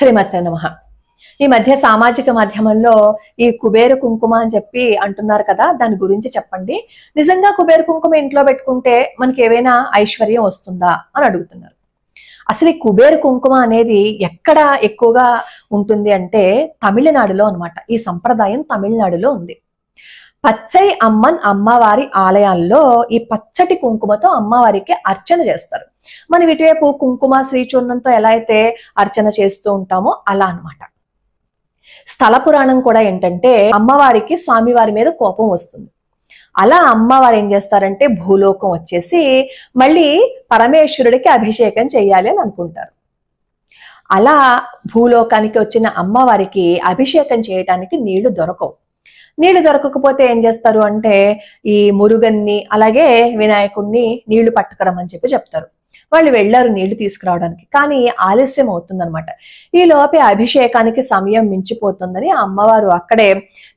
శ్రీమతే నమః. ఈ మధ్య సామాజిక మాధ్యమంలో ఈ కుబేర కుంకుమ అని చెప్పి అంటున్నారు కదా, దాని గురించి చెప్పండి. నిజంగా కుబేర కుంకుమ ఇంట్లో పెట్టుకుంటే మనకి ఏవైనా ఐశ్వర్యం వస్తుందా అని అడుగుతున్నారు. అసలు ఈ కుబేర కుంకుమ అనేది ఎక్కడ ఎక్కువగా ఉంటుంది అంటే తమిళనాడులో అన్నమాట. ఈ సంప్రదాయం తమిళనాడులో ఉంది. పచ్చై అమ్మన్ అమ్మవారి ఆలయాల్లో ఈ పచ్చటి కుంకుమతో అమ్మవారికి అర్చన చేస్తారు. మనం ఇటువైపు కుంకుమ శ్రీచూర్ణంతో ఎలా అయితే అర్చన చేస్తూ ఉంటామో అలా అన్నమాట. స్థల పురాణం కూడా ఏంటంటే అమ్మవారికి స్వామివారి మీద కోపం వస్తుంది. అలా అమ్మవారు ఏం చేస్తారంటే భూలోకం వచ్చేసి మళ్ళీ పరమేశ్వరుడికి అభిషేకం చేయాలి అని అనుకుంటారు. అలా భూలోకానికి వచ్చిన అమ్మవారికి అభిషేకం చేయటానికి నీళ్లు దొరకవు. నీళ్లు దొరకకపోతే ఏం చేస్తారు అంటే ఈ మురుగన్ని అలాగే వినాయకుడిని నీళ్లు పట్టుకురమని చెప్పి చెప్తారు. వాళ్ళు వెళ్ళారు నీళ్లు తీసుకురావడానికి, కానీ ఆలస్యం అవుతుందన్నమాట. ఈ లోపే అభిషేకానికి సమయం మించిపోతుందని అమ్మవారు అక్కడే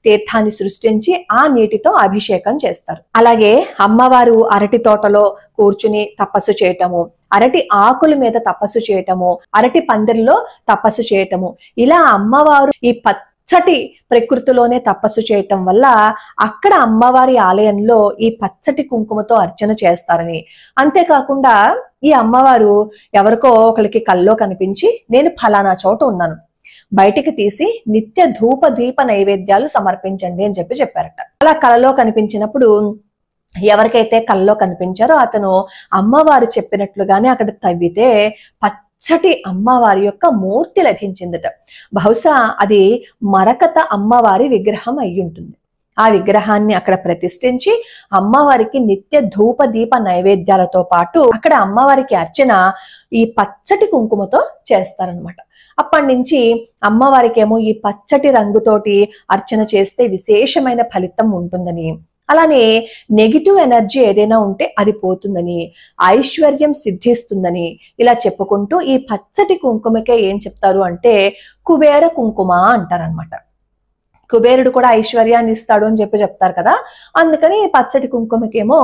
తీర్థాన్ని సృష్టించి ఆ నీటితో అభిషేకం చేస్తారు. అలాగే అమ్మవారు అరటి తోటలో కూర్చుని తపస్సు చేయటము, అరటి ఆకుల మీద తపస్సు చేయటము, అరటి పందిరిలో తపస్సు చేయటము, ఇలా అమ్మవారు ఈ పచ్చటి ప్రకృతిలోనే తపస్సు చేయటం వల్ల అక్కడ అమ్మవారి ఆలయంలో ఈ పచ్చటి కుంకుమతో అర్చన చేస్తారని, అంతేకాకుండా ఈ అమ్మవారు ఎవరికో ఒకరికి కల్లో కనిపించి నేను ఫలానా చోట ఉన్నాను, బయటికి తీసి నిత్య ధూప దీప నైవేద్యాలు సమర్పించండి అని చెప్పి చెప్పారట. అలా కలలో కనిపించినప్పుడు ఎవరికైతే కల్లో కనిపించారో అతను అమ్మవారు చెప్పినట్లుగానే అక్కడ తవ్వితే పచ్చటి అమ్మవారి యొక్క మూర్తి లభించిందట. బహుశా అది మరకత అమ్మవారి విగ్రహం అయి ఉంటుంది. ఆ విగ్రహాన్ని అక్కడ ప్రతిష్ఠించి అమ్మవారికి నిత్య ధూప దీప నైవేద్యాలతో పాటు అక్కడ అమ్మవారికి అర్చన ఈ పచ్చటి కుంకుమతో చేస్తారనమాట. అప్పటి నుంచి అమ్మవారికి ఏమో ఈ పచ్చటి రంగుతోటి అర్చన చేస్తే విశేషమైన ఫలితం ఉంటుందని, అలానే నెగిటివ్ ఎనర్జీ ఏదైనా ఉంటే అది పోతుందని, ఐశ్వర్యం సిద్ధిస్తుందని ఇలా చెప్పుకుంటూ ఈ పచ్చటి కుంకుమకే ఏం చెప్తారు అంటే కుబేర కుంకుమ అంటారనమాట. కుబేరుడు కూడా ఐశ్వర్యాన్ని ఇస్తాడు అని చెప్పి చెప్తారు కదా, అందుకని ఈ పచ్చటి కుంకుమకేమో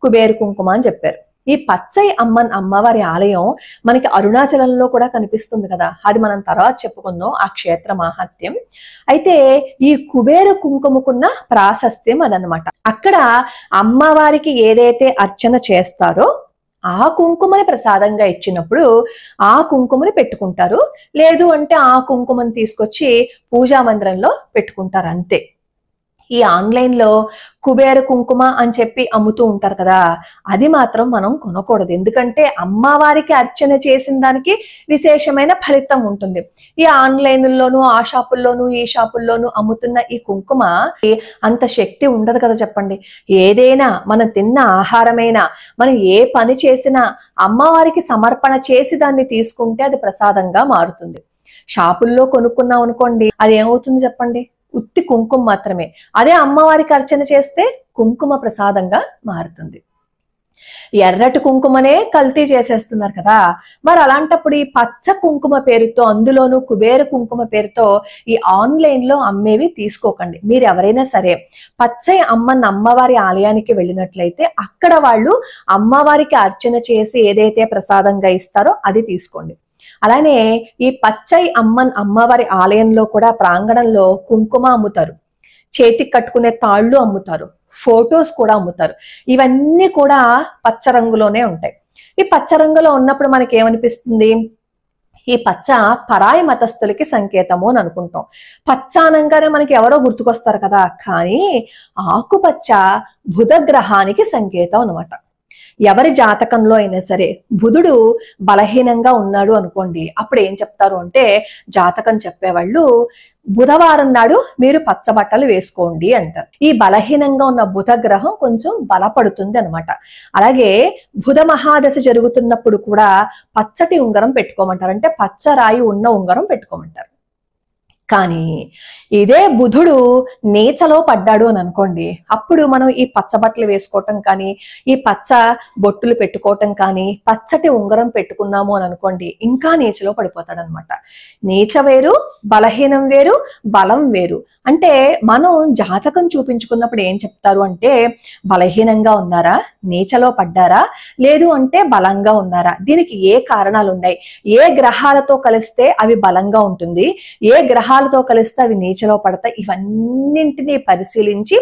కుబేర కుంకుమ అని చెప్పారు. ఈ పచ్చై అమ్మన్ అమ్మవారి ఆలయం మనకి అరుణాచలంలో కూడా కనిపిస్తుంది కదా, అది మనం తర్వాత చెప్పుకుందాం ఆ క్షేత్ర మాహాత్మ్యం. అయితే ఈ కుబేర కుంకుమకున్న ప్రాశస్త్యం అదనమాట. అక్కడ అమ్మవారికి ఏదైతే అర్చన చేస్తారో ఆ కుంకుమని ప్రసాదంగా ఇచ్చినప్పుడు ఆ కుంకుమని పెట్టుకుంటారు, లేదు అంటే ఆ కుంకుమని తీసుకొచ్చి పూజా మందిరంలో పెట్టుకుంటారు అంతే. ఈ ఆన్లైన్ లో కుబేర కుంకుమ అని చెప్పి అమ్ముతూ ఉంటారు కదా, అది మాత్రం మనం కొనకూడదు. ఎందుకంటే అమ్మవారికి అర్చన చేసిన దానికి విశేషమైన ఫలితం ఉంటుంది. ఈ ఆన్లైన్లోను ఆ షాపుల్లోను ఈ షాపుల్లోనూ అమ్ముతున్న ఈ కుంకుమ అంత శక్తి ఉండదు కదా చెప్పండి. ఏదైనా మనం తిన్న ఆహారమైనా మనం ఏ పని చేసినా అమ్మవారికి సమర్పణ చేసి దాన్ని తీసుకుంటే అది ప్రసాదంగా మారుతుంది. షాపుల్లో కొనుక్కున్నాం అనుకోండి, అది ఏమవుతుంది చెప్పండి, ఉత్తి కుంకుమ మాత్రమే. అదే అమ్మవారికి అర్చన చేస్తే కుంకుమ ప్రసాదంగా మారుతుంది. ఎర్రటి కుంకుమనే కల్తీ చేసేస్తున్నారు కదా, మరి అలాంటప్పుడు ఈ పచ్చ కుంకుమ పేరుతో, అందులోనూ కుబేర కుంకుమ పేరుతో ఈ ఆన్లైన్ లో అమ్మేవి తీసుకోకండి. మీరు ఎవరైనా సరే పచ్చై అమ్మన్ అమ్మవారి ఆలయానికి వెళ్ళినట్లయితే అక్కడ వాళ్ళు అమ్మవారికి అర్చన చేసి ఏదైతే ప్రసాదంగా ఇస్తారో అది తీసుకోండి. అలానే ఈ పచ్చై అమ్మన్ అమ్మవారి ఆలయంలో కూడా ప్రాంగణంలో కుంకుమ అమ్ముతారు, చేతికి కట్టుకునే తాళ్ళు అమ్ముతారు, ఫొటోస్ కూడా అమ్ముతారు. ఇవన్నీ కూడా పచ్చ రంగులోనే ఉంటాయి. ఈ పచ్చ రంగులో ఉన్నప్పుడు మనకి ఏమనిపిస్తుంది, ఈ పచ్చ పరాయి మతస్థులకి సంకేతము అని అనుకుంటాం. పచ్చ అనగానే మనకి ఎవరో గుర్తుకొస్తారు కదా, కానీ ఆకుపచ్చ బుధ గ్రహానికి సంకేతం అనమాట. ఎవరి జాతకంలో అయినా సరే బుధుడు బలహీనంగా ఉన్నాడు అనుకోండి, అప్పుడు ఏం చెప్తారు అంటే జాతకం చెప్పేవాళ్ళు బుధవారం నాడు మీరు పచ్చ బట్టలు వేసుకోండి అంటారు. ఈ బలహీనంగా ఉన్న బుధ గ్రహం కొంచెం బలపడుతుంది అనమాట. అలాగే బుధ మహాదశ జరుగుతున్నప్పుడు కూడా పచ్చటి ఉంగరం పెట్టుకోమంటారు, అంటే పచ్చ రాయి ఉన్న ఉంగరం పెట్టుకోమంటారు. కానీ ఇదే బుధుడు నీచలో పడ్డాడు అని అనుకోండి, అప్పుడు మనం ఈ పచ్చ బట్టలు వేసుకోవటం కానీ, ఈ పచ్చ బొట్టులు పెట్టుకోవటం కానీ, పచ్చటి ఉంగరం పెట్టుకున్నాము అని అనుకోండి, ఇంకా నీచలో పడిపోతాడు అనమాట. నీచ వేరు, బలహీనం వేరు, బలం వేరు. అంటే మనం జాతకం చూపించుకున్నప్పుడు ఏం చెప్తారు అంటే, బలహీనంగా ఉన్నారా, నీచలో పడ్డారా, లేదు అంటే బలంగా ఉన్నారా, దీనికి ఏ కారణాలు ఉన్నాయి, ఏ గ్రహాలతో కలిస్తే అవి బలంగా ఉంటుంది, ఏ గ్రహాలతో కలిస్తే అవి నీచలో పడతాయి, ఇవన్నింటినీ పరిశీలించి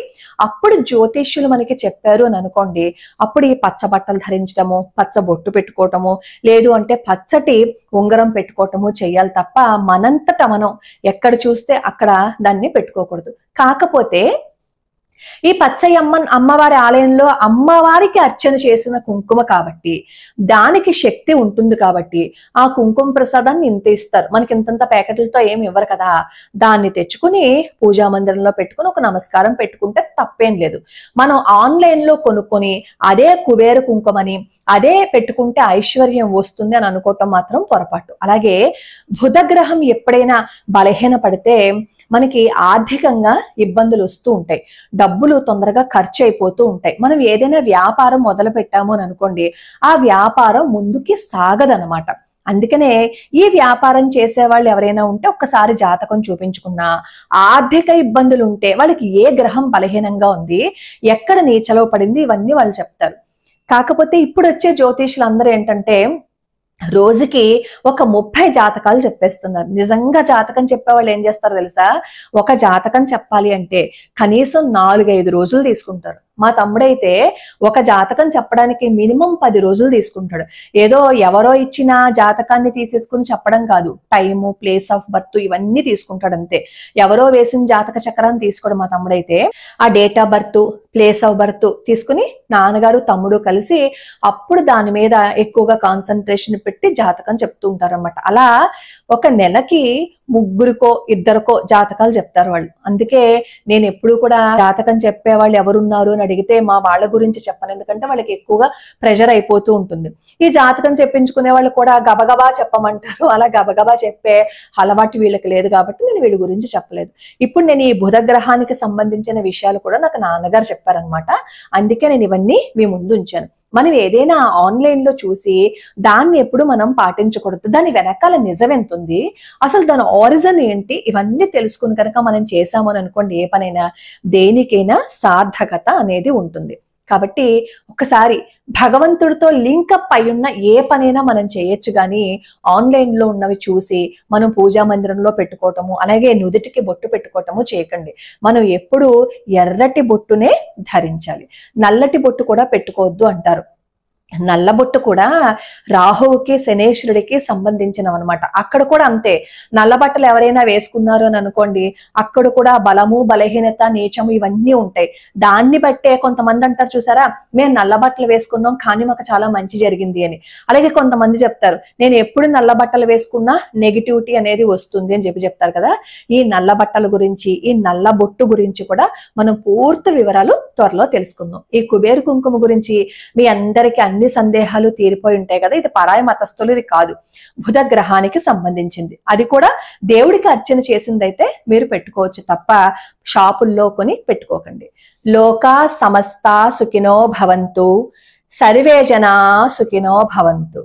అప్పుడు జ్యోతిష్యులు మనకి చెప్పారు అని అనుకోండి, అప్పుడు ఈ పచ్చ బట్టలు ధరించడము, పచ్చ బొట్టు పెట్టుకోవటము, లేదు అంటే పచ్చటి ఉంగరం పెట్టుకోవటము చెయ్యాలి తప్ప మనంతట మనం ఎక్కడ చూస్తే అక్కడ దాన్ని పెట్టుకోకూడదు. కాకపోతే ఈ అమ్మవారి ఆలయంలో అమ్మవారికి అర్చన చేసిన కుంకుమ కాబట్టి, దానికి శక్తి ఉంటుంది కాబట్టి ఆ కుంకుమ ప్రసాదాన్ని ఇంత ఇస్తారు మనకి. ఇంతంత ప్యాకెట్లతో ఏమి ఇవ్వరు కదా, దాన్ని తెచ్చుకుని పూజా మందిరంలో పెట్టుకుని ఒక నమస్కారం పెట్టుకుంటే తప్పేం లేదు. మనం ఆన్లైన్ లో కొనుక్కొని అదే కుబేర కుంకుమని అదే పెట్టుకుంటే ఐశ్వర్యం వస్తుంది అని అనుకోవటం మాత్రం పొరపాటు. అలాగే బుధగ్రహం ఎప్పుడైనా బలహీన పడితే మనకి ఆర్థికంగా ఇబ్బందులు వస్తూ ఉంటాయి, డబ్బులు తొందరగా ఖర్చు అయిపోతూ ఉంటాయి. మనం ఏదైనా వ్యాపారం మొదలు పెట్టాము అని అనుకోండి, ఆ వ్యాపారం ముందుకి సాగదనమాట. అందుకనే ఈ వ్యాపారం చేసే వాళ్ళు ఎవరైనా ఉంటే ఒక్కసారి జాతకం చూపించుకున్నా, ఆర్థిక ఇబ్బందులు ఉంటే వాళ్ళకి ఏ గ్రహం బలహీనంగా ఉంది, ఎక్కడ నీచలో పడింది, ఇవన్నీ వాళ్ళు చెప్తారు. కాకపోతే ఇప్పుడు వచ్చే జ్యోతిష్యులు అందరూ ఏంటంటే రోజుకి ఒక 30 జాతకాలు చెప్పేస్తున్నారు. నిజంగా జాతకం చెప్పేవాళ్ళు ఏం చేస్తారో తెలుసా, ఒక జాతకం చెప్పాలి అంటే కనీసం 4-5 రోజులు తీసుకుంటారు. మా తమ్ముడైతే ఒక జాతకం చెప్పడానికి మినిమం 10 రోజులు తీసుకుంటాడు. ఏదో ఎవరో ఇచ్చిన జాతకాన్ని తీసేసుకుని చెప్పడం కాదు, టైము, ప్లేస్ ఆఫ్ బర్త్ ఇవన్నీ తీసుకుంటాడు అంతే. ఎవరో వేసిన జాతక చక్రాన్ని తీసుకోవడం మా తమ్ముడైతే, ఆ date of birth, place of birth తీసుకుని నాన్నగారు తమ్ముడు కలిసి అప్పుడు దాని మీద ఎక్కువగా కాన్సన్ట్రేషన్ పెట్టి జాతకం చెప్తూ ఉంటారు అనమాట. అలా ఒక నెలకి 3-2 జాతకాలు చెప్తారు వాళ్ళు. అందుకే నేను ఎప్పుడు కూడా జాతకం చెప్పే వాళ్ళు ఎవరున్నారు అని అడిగితే మా వాళ్ళ గురించి చెప్పను, ఎందుకంటే వాళ్ళకి ఎక్కువగా ప్రెషర్ అయిపోతూ ఉంటుంది. ఈ జాతకం చెప్పించుకునే వాళ్ళు కూడా గబగబా చెప్పమంటారు, అలా గబగబా చెప్పే అలవాటు వీళ్ళకి లేదు కాబట్టి నేను వీళ్ళ గురించి చెప్పలేదు. ఇప్పుడు నేను ఈ బుధ గ్రహానికి సంబంధించిన విషయాలు కూడా నాకు నాన్నగారు చెప్పారనమాట, అందుకే నేను ఇవన్నీ మీ ముందు ఉంచాను. మనం ఏదైనా ఆన్లైన్ లో చూసి దాన్ని ఎప్పుడు మనం పాటించకూడదు, దాని వెనకాల నిజం ఎంత ఉంది, అసలు దాని ఆరిజిన్ ఏంటి, ఇవన్నీ తెలుసుకుని కనుక మనం చేసాము అని అనుకోండి, ఏ పనైనా దేనికైనా సార్థకత అనేది ఉంటుంది. కాబట్టి ఒకసారి భగవంతుడితో లింకప్ అయి ఉన్న ఏ పనైనా మనం చేయొచ్చు, కానీ ఆన్లైన్ లో ఉన్నవి చూసి మనం పూజా మందిరంలో పెట్టుకోవటము, అలాగే నుదుటికి బొట్టు పెట్టుకోవటము చేయకండి. మనం ఎప్పుడు ఎర్రటి బొట్టునే ధరించాలి, నల్లటి బొట్టు కూడా పెట్టుకోవద్దు అంటారు. నల్లబొట్టు కూడా రాహువుకి శనేశ్వరుడికి సంబంధించినవన్నమాట. అక్కడ కూడా అంతే, నల్ల బట్టలు ఎవరైనా వేసుకున్నారు అని అనుకోండి, అక్కడ కూడా బలము, బలహీనత, నీచము ఇవన్నీ ఉంటాయి. దాన్ని బట్టే కొంతమంది అంటారు చూసారా, మేము నల్ల బట్టలు వేసుకున్నాం కానీ మాకు చాలా మంచి జరిగింది అని. అలాగే కొంతమంది చెప్తారు, నేను ఎప్పుడు నల్ల బట్టలు వేసుకున్నా నెగిటివిటీ అనేది వస్తుంది అని చెప్తారు కదా. ఈ నల్ల బట్టల గురించి, ఈ నల్ల బొట్టు గురించి కూడా మనం పూర్తి వివరాలు త్వరలో తెలుసుకుందాం. ఈ కుబేర కుంకుమ గురించి మీ అందరికీ అన్ని సందేహాలు తీరిపోయి ఉంటాయి కదా. ఇది పరాయ మతస్థులు, ఇది కాదు, బుధ గ్రహానికి సంబంధించింది. అది కూడా దేవుడికి అర్చన చేసిందైతే మీరు పెట్టుకోవచ్చు తప్ప షాపుల్లో కొని పెట్టుకోకండి. లోకా సమస్త సుఖినో భవంతు, సర్వే జనా సుఖినో భవంతు.